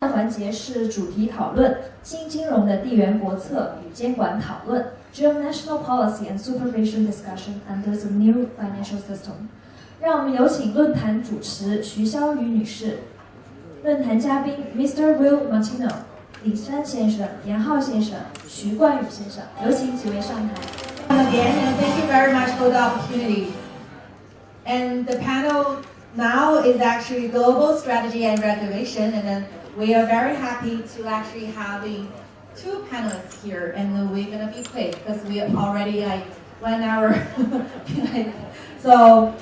环节是主题讨论，新金融的地缘国策与监管讨论 ，Geonational Policy and Supervision Discussion under the New Financial System。让我们有请论坛主持徐霄羽女士，论坛嘉宾 Mr. Will Martino、李山先生、严浩先生、徐冠宇先生，有请几位上台。Again, and thank you very much for the opportunity. And the panel now is actually global strategy and regulation, and then we are very happy to actually having two panelists here, and we're gonna be quick because we are already like 1 hour behind. So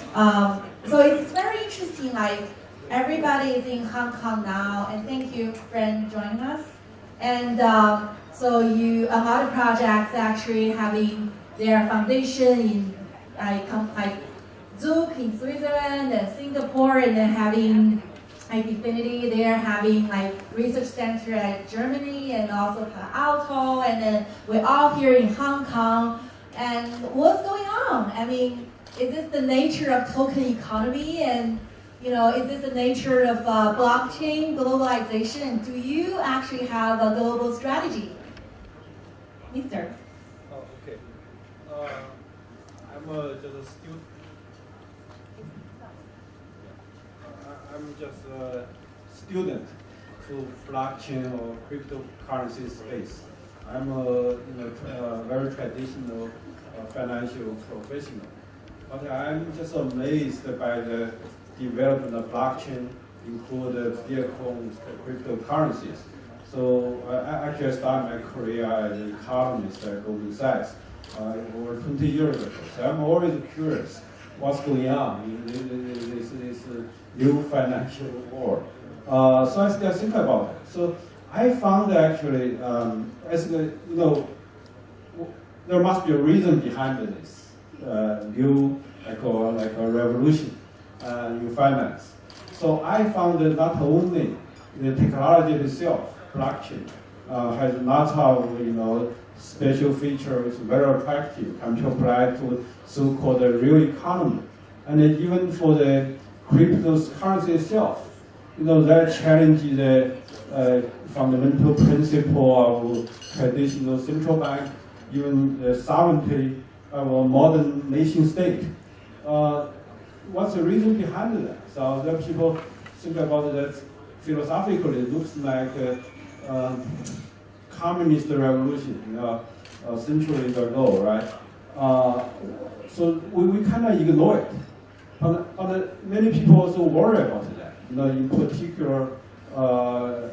it's very interesting. Like everybody is in Hong Kong now, and thank you, friend, joining us. And so you a lot of projects actually having their foundation in like Zug in Switzerland and Singapore, and then having like Definity, they're having like research center at Germany and also Palo Alto, and then we're all here in Hong Kong. And what's going on? I mean, is this the nature of token economy? And is this the nature of blockchain globalization? Do you actually have a global strategy, Mr.? Oh, okay. I'm just a student. I'm just a student to blockchain or cryptocurrency space. I'm a very traditional financial professional, but I'm just amazed by the development of blockchain, include Bitcoin, cryptocurrencies. So I actually started my career as an economist at Goldman Sachs over 20 years ago. So I'm always curious what's going on in this new financial world. So I still think about it. So I found actually, there must be a reason behind this new like a revolution in finance. So I found that not only the technology itself, blockchain, has lots of special features, very attractive, can be applied to so-called real economy, and even for the cryptocurrency itself, that challenges the fundamental principle of traditional central bank, even the sovereignty of a modern nation state. What's the reason behind that? So there people think about that philosophically. It looks like a communist revolution, centuries ago, right? So we kind of ignore it. But many people also worry about that. In particular,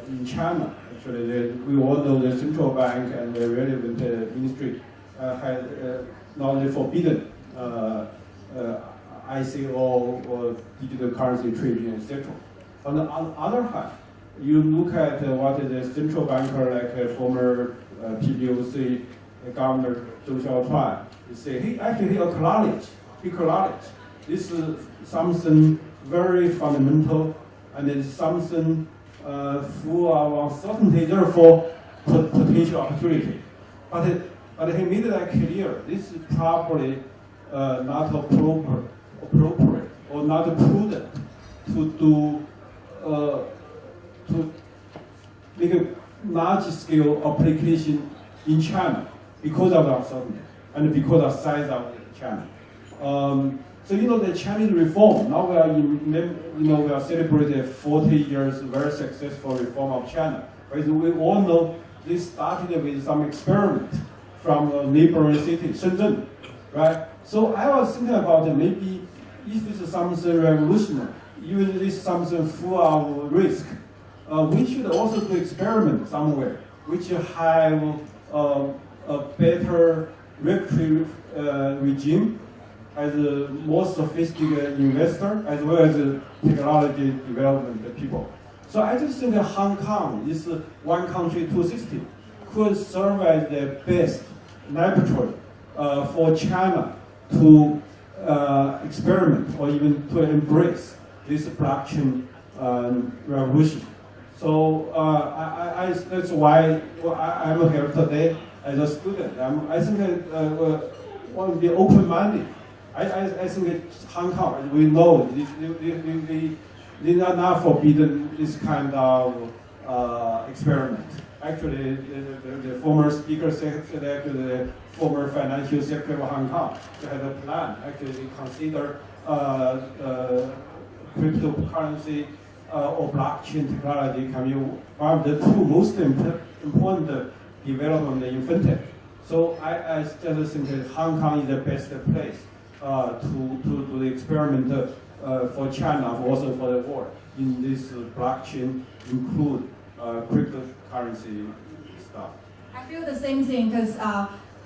in China, actually, we all know the central bank and the relevant ministry had not only forbidden ICO or digital currency trading, etc. On the other hand, you look at what is a central banker like former PBOC Governor Zhou Xiaochuan, you say he acknowledged this is something very fundamental, and it's something full of uncertainty, therefore potential opportunity. But he made that clear. This is probably not appropriate or not prudent to make a large-scale application in China because of the uncertainty and because of the size of China. So the Chinese reform. Now we are celebrating 40 years very successful reform of China. But we all know this started with some experiment from a neighboring city, Shenzhen, right? So I was thinking about maybe if this is something revolutionary, even if it's something full of risk, we should also do experiment somewhere which have a better regulatory regime, as a more sophisticated investor, as well as technology development people. So I just think that Hong Kong is one country, two systems, could serve as the best laboratory for China to experiment or even to embrace this blockchain revolution. So that's why I'm here today as a student. I think I want to be open-minded. I think Hong Kong, we know they are not forbidden this kind of experiment. Actually, the former speaker said that the former financial secretary of Hong Kong had a plan. Actually, they consider cryptocurrency or blockchain technology can be one of the two most important development in fintech. So I just think that Hong Kong is the best place to do the experiment for China, also for the world in this blockchain include cryptocurrency stuff. I feel the same thing because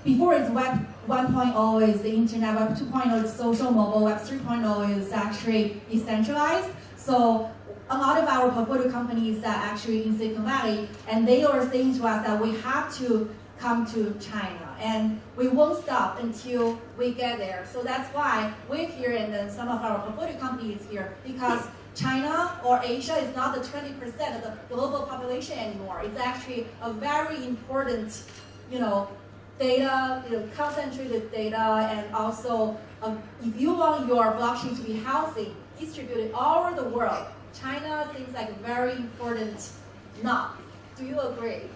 before it's Web 1.0 is the internet, Web 2.0 is social mobile, Web 3.0 is actually decentralized. So a lot of our portfolio companies are actually in Silicon Valley, and they are saying to us that we have to come to China, and we won't stop until we get there. So that's why we're here, and then some of our portfolio companies here, because China or Asia is not the 20% of the global population anymore. It's actually a very important, data, concentrated data, and also if you want your blockchain to be healthy, distributed all over the world, China seems like a very important node. Do you agree?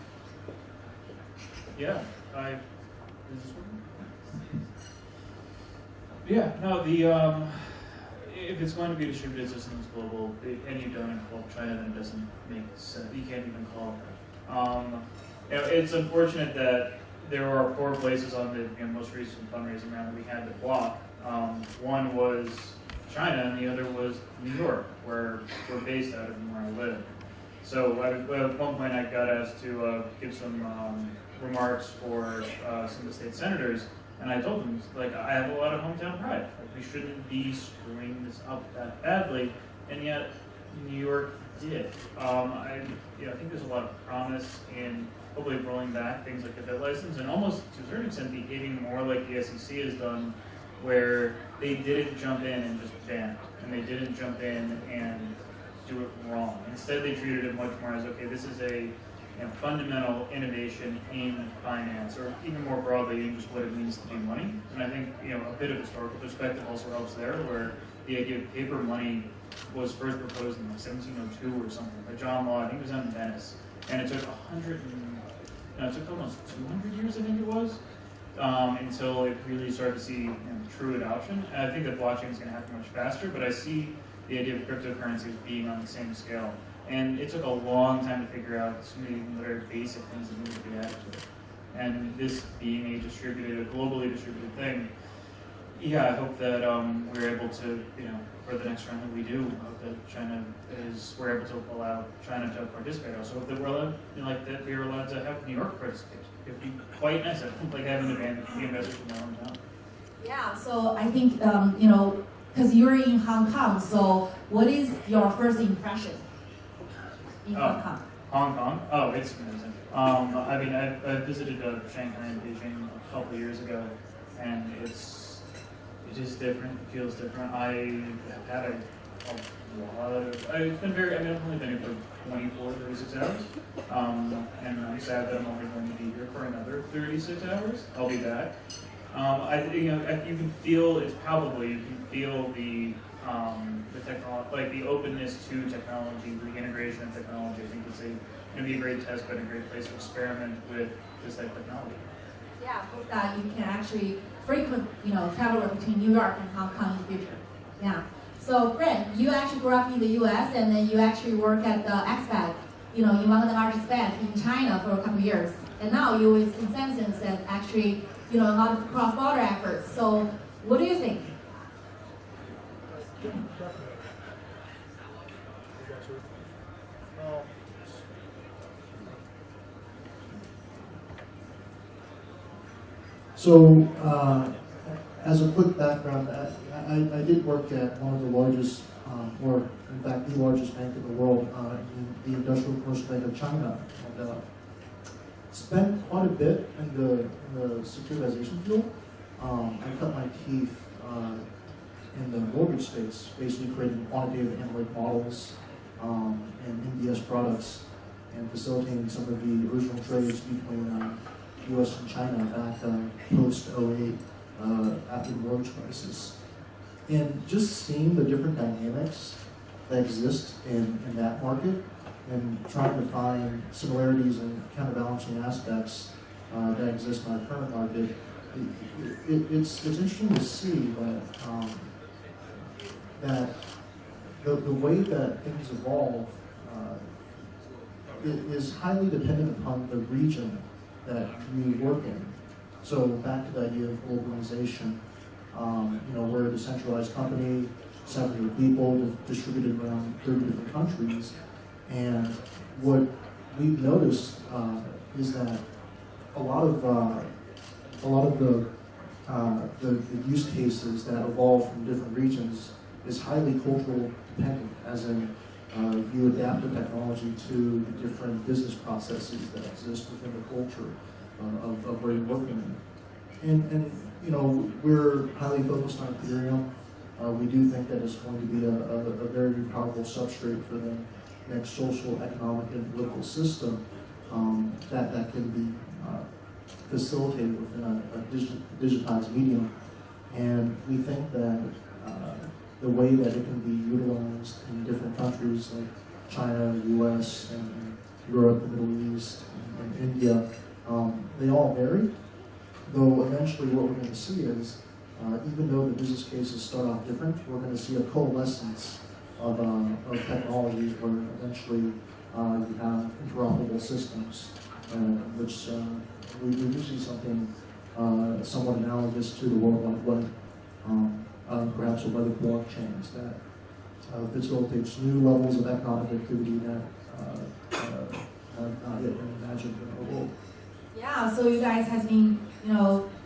Yeah, is this working? Yeah, no, if it's going to be a distributed system that's global, and you don't involve China, then it doesn't make sense. You can't even call it. It's unfortunate that there are 4 places on the most recent fundraising round that we had to block. One was China, and the other was New York, where we're based out of and where I live. So at one point I got asked to give some remarks for some of the state senators, and I told them, I have a lot of hometown pride. We shouldn't be screwing this up that badly, and yet New York did. I think there's a lot of promise in hopefully rolling back things like the bit license, and almost to a certain extent behaving more like the SEC has done, where they didn't jump in and just ban it, and they didn't jump in and do it wrong. Instead, they treated it much more as, okay, this is a fundamental innovation in finance, or even more broadly in just what it means to be money. And I think a bit of historical perspective also helps there, where the idea of paper money was first proposed in 1702 or something by John Law. I think it was out in Venice, and it took it took almost 200 years, I think it was, until it really started to see true adoption. And I think that blockchain is going to happen much faster, but I see the idea of cryptocurrencies being on the same scale. And it took a long time to figure out so many very basic things that needed to be added to it. And this being a globally distributed thing, I hope that we're able to, for the next round that we do, hope that we're able to allow China to participate. I also hope that we're allowed to have New York participate. It would be quite nice. I don't like having the investors from my hometown. Yeah, so I think, because you're in Hong Kong, so what is your first impression in Hong Kong? Hong Kong? Oh, it's amazing. I visited Shanghai and Beijing a couple of years ago, and it is different, it feels different. I have had a lot of, it's been I've only been here for 24, 36 hours, and I'm sad that I'm only going to be here for another 36 hours. I'll be back. You can feel, you can feel the technology, the openness to technology, the integration of technology. I think it's going to be a great test, but a great place to experiment with this type of technology. Yeah, hope that you can actually travel between New York and Hong Kong in the future. Yeah. So, Brent, you actually grew up in the U.S. and then you actually work at the X-Bank, in one of the largest banks in China for a couple of years. And now you're with Consensus and actually, a lot of cross-border efforts. So, what do you think? So, as a quick background, I did work at one of the largest, or in fact the largest bank in the world, in the Industrial Commercial Bank of China, and spent quite a bit in the securitization field. I cut my teeth in the mortgage space, basically creating quantitative analytic models and MBS products, and facilitating some of the original trades between U.S. and China back post-08, after the mortgage crisis. And just seeing the different dynamics that exist in that market, in trying to find similarities and counterbalancing aspects that exist in our current market, it's interesting to see that the way that things evolve is highly dependent upon the region that you work in. So back to the idea of globalization, we're a decentralized company, 700 people distributed around 30 different countries, and what we've noticed is that a lot of the use cases that evolve from different regions is highly cultural dependent, as in you adapt the technology to the different business processes that exist within the culture of where you're working in. And we're highly focused on Ethereum. We do think that it's going to be a very powerful substrate for the next social, economic, and political system that can be facilitated within a digitized medium. And we think that the way that it can be utilized in different countries like China, the US, and Europe, the Middle East, and India, they all vary. Though eventually what we're going to see is, even though the business cases start off different, we're going to see a coalescence of technologies where eventually you have interoperable systems, which we do see something somewhat analogous to the World Wide Web, perhaps with other blockchains that facilitates new levels of economic activity that have not yet been imagined in our world. Yeah, so you guys has been,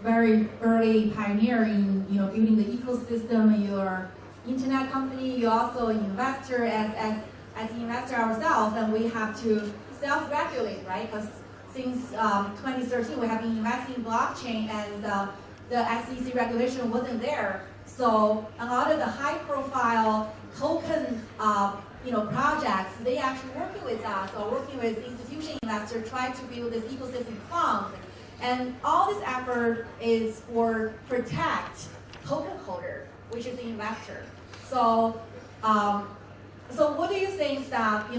very early pioneer in, building the ecosystem. You're internet company. You're also an investor. As an investor ourselves, and we have to self-regulate, right? Because since 2013, we have been investing in blockchain, and the SEC regulation wasn't there. So a lot of the high-profile token, projects, they actually working with us or working with institutional investors, trying to build this ecosystem fund. And all this effort is for protect token holder, which is the investor. So, so what do you think that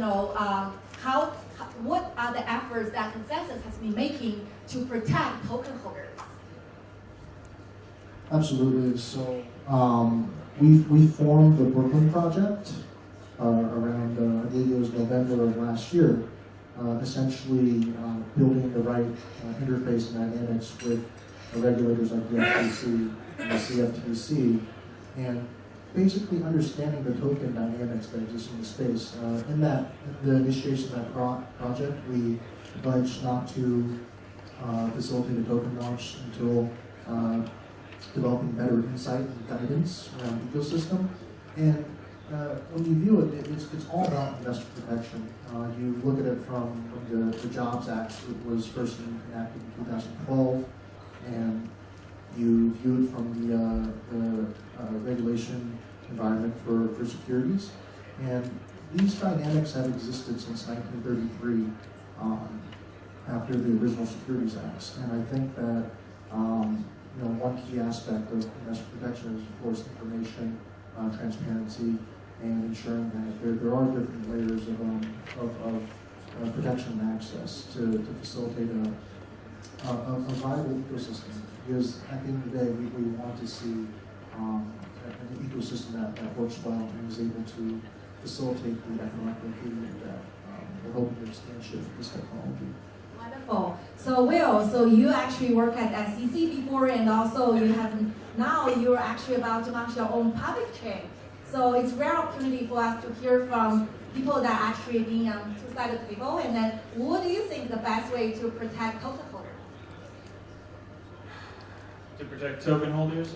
what are the efforts that Consensus has been making to protect token holders? Absolutely. So we formed the Brooklyn Project around, I believe it was November of last year, essentially building the right interface and dynamics with the regulators like the FTC and the CFTC, and basically understanding the token dynamics that exist in the space. In the initiation of that project, we pledged not to facilitate a token launch until developing better insight and guidance around the ecosystem. And when you view it, it's all about investor protection. You look at it from the Jobs Act, it was first enacted in 2012, and you view it from the regulation environment for securities. And these dynamics have existed since 1933, after the original Securities Acts. And I think that one key aspect of investor protection is, of course, information, transparency, and ensuring that there are different layers of protection and access to facilitate a viable ecosystem. Because at the end of the day, we want to see an ecosystem that works well and is able to facilitate the economic activity that we're hoping to extend with this technology. Wonderful. So Will, so you actually work at SEC before, and also you're actually about to launch your own public chain. So it's a rare opportunity for us to hear from people that actually being on two sides of the table. And then, what do you think the best way to protect token holders? To protect token holders,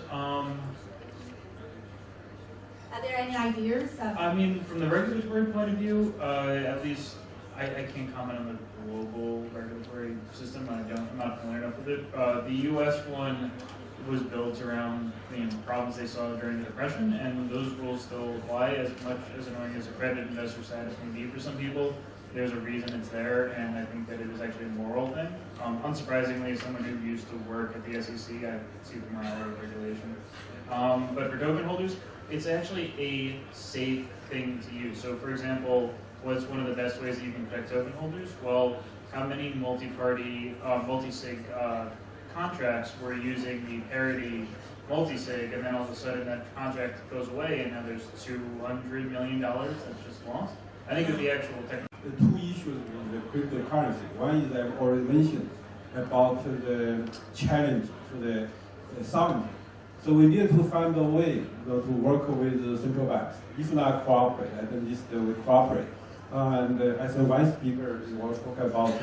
Are there any ideas? I mean, from the regulatory point of view, at least I can't comment on the global regulatory system. I'm not familiar enough with it. The U.S. one was built around the problems they saw during the Depression, and those rules still apply. As much as annoying as accredited investor status may be for some people, there's a reason it's there, and I think that it is actually a moral thing. Unsurprisingly, as someone who used to work at the SEC, I see the morality of regulation. But for token holders, it's actually a safe thing to use. So for example, what's one of the best ways that you can protect token holders? Well, how many multi-party, multi-sig contracts were using the parity multi-sig, and then all of a sudden that contract goes away, and now there's $200 million that's just lost? I think of the actual technical. The two issues with the cryptocurrency. One is I've already mentioned about the challenge to the sovereignty. So we need to find a way to work with the central banks. If not cooperate, at least we cooperate. And as one speaker was talking about,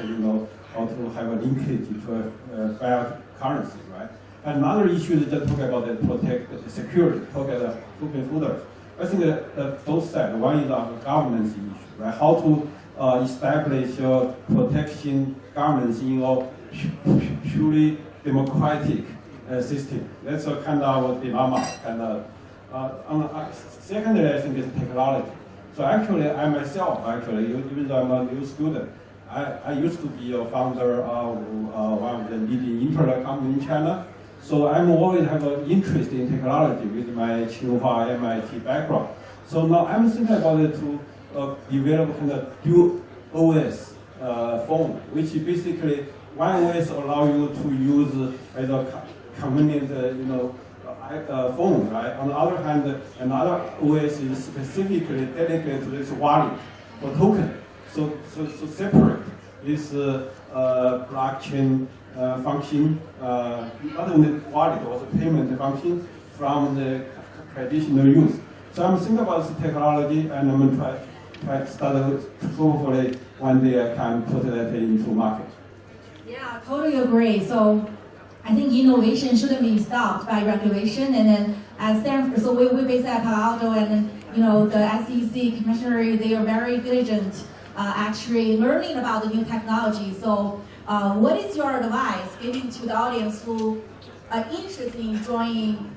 how to have a linkage to fiat currency, right? Another issue is just talk about the protect the security, talk about the token holders. I think that both sides. One is our governance issue, right? How to establish protection governance in a purely democratic system. That's a kind of dilemma. Secondly, I think is technology. So actually, I myself, even though I'm a new student, I used to be a founder of one of the leading internet company in China. So I'm always have an interest in technology with my Tsinghua MIT background. So now I'm thinking about it to develop kind of dual OS phone, which basically one OS allow you to use as a convenient, phone, right? On the other hand, another OS is specifically dedicated to this wallet for token. So separate this blockchain function, not only wallet, also payment function from the traditional use. So I'm thinking about this technology, and I'm going to try to start hopefully one day I can put that into market. Yeah, totally agree. So I think innovation shouldn't be stopped by regulation. And then at Stanford, so we based at Palo Alto, and then the SEC commissioner, they are very diligent, actually learning about the new technology. So what is your advice giving to the audience who are interested in joining,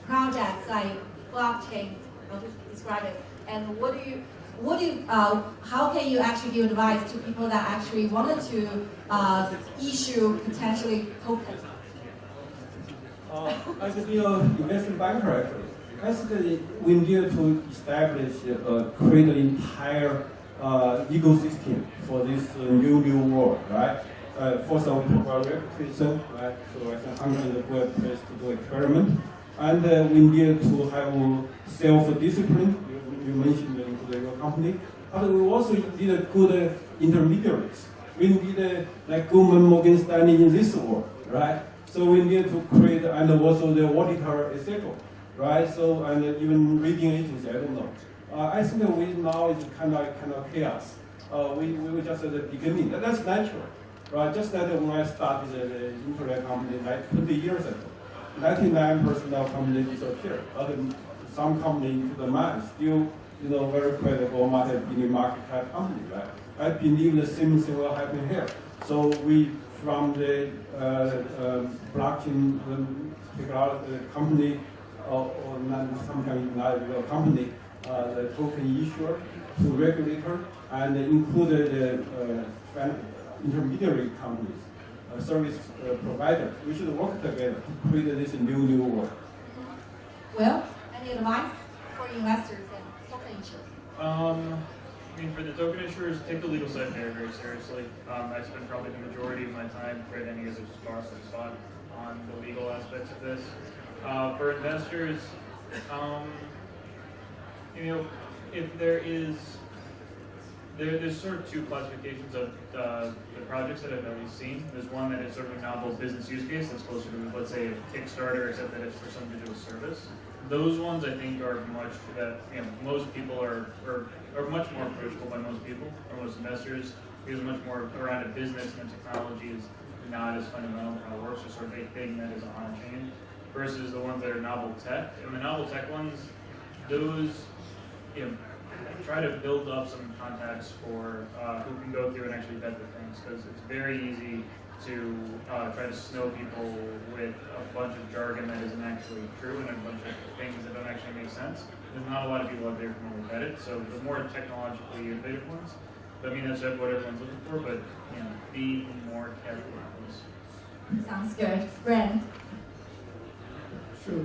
projects like blockchain? How to describe it? And how can you actually give advice to people that actually wanted to issue potentially tokens? As an investment banker, actually, I think we need to establish, create an entire ecosystem for this new world, right? First, I want to talk about reputation, right? So I think Hong Kong is a good place to do experiment, and we need to have self-discipline. You mentioned into your company, but we also need good intermediaries. We need like Goldman, Morgan Stanley in this world, right? So we need to create, and also the auditor, etc., right? So and even rating agency, I don't know. I think we now is kind of chaos. We were just at the beginning. That's natural, right? Just like when I started the internet company like 20 years ago, 99% of companies disappeared. Some company into the man still, very credible multi-billion market cap company, right? I believe the same thing will happen here. So we, from the blockchain technology company, or sometimes not a company, the token issuer to regulator, and included the intermediary companies, service providers. We should work together to create this new world. Well, any advice for investors and token issuers? For the token issuers, take the legal side very, very seriously. I spend probably the majority of my time creating as a spot on the legal aspects of this. For investors, if there's sort of two classifications of the projects that I've always seen. There's one that is sort of a novel business use case that's closer to, let's say, a Kickstarter, except that it's for some digital service. Those ones I think are most people are much more approachable by most people, or most investors, because much more around a business and the technology is not as fundamental to how it works, just sort of a thing that is on chain, versus the ones that are novel tech. And the novel tech ones, those try to build up some contacts for who can go through and actually vet the things, because it's very easy to try to snow people with a bunch of jargon that isn't actually true and a bunch of things that don't actually make sense. There's not a lot of people out there who can vet it, so the more technologically innovative ones, I mean, that's what everyone's looking for, but be more careful with those. Sounds good. Ren? Sure.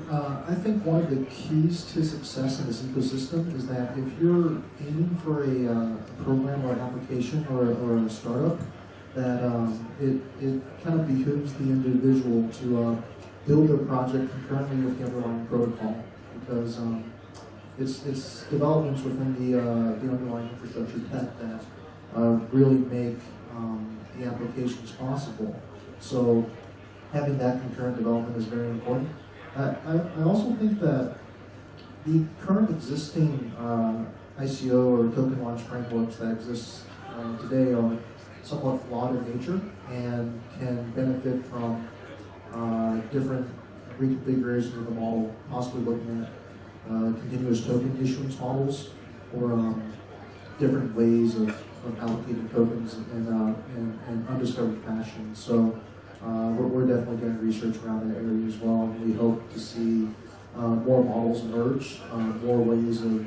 I think one of the keys to success in this ecosystem is that if you're aiming for a program or an application or a startup, that it kind of behooves the individual to build their project concurrently with the underlying protocol, because it's developments within the underlying infrastructure tech that really make the applications possible. So having that concurrent development is very important. I also think that the current existing ICO or token launch frameworks that exist today are somewhat flawed in nature and can benefit from different reconfigurations of the model, possibly looking at continuous token issuance models or different ways of allocating tokens in undiscovered fashion. So we're definitely doing research around that area as well, and we hope to see more models emerge, more ways of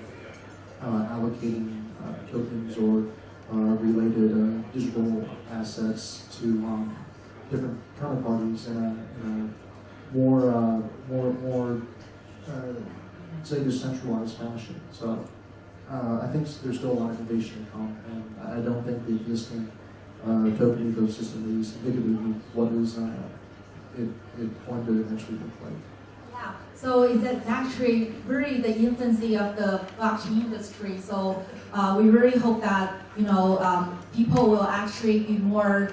allocating tokens or related digital assets to different counterparties in a more say decentralized fashion. So I think there's still a lot of innovation to come, and I don't think the existing token ecosystem is indicative of what is it going to eventually look like. Yeah, so it's actually really the infancy of the blockchain industry. So we really hope that people will actually be more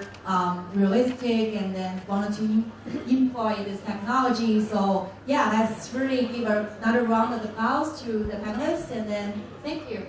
realistic and then want to employ this technology. So yeah, let's really give another round of applause to the panelists, and then thank you.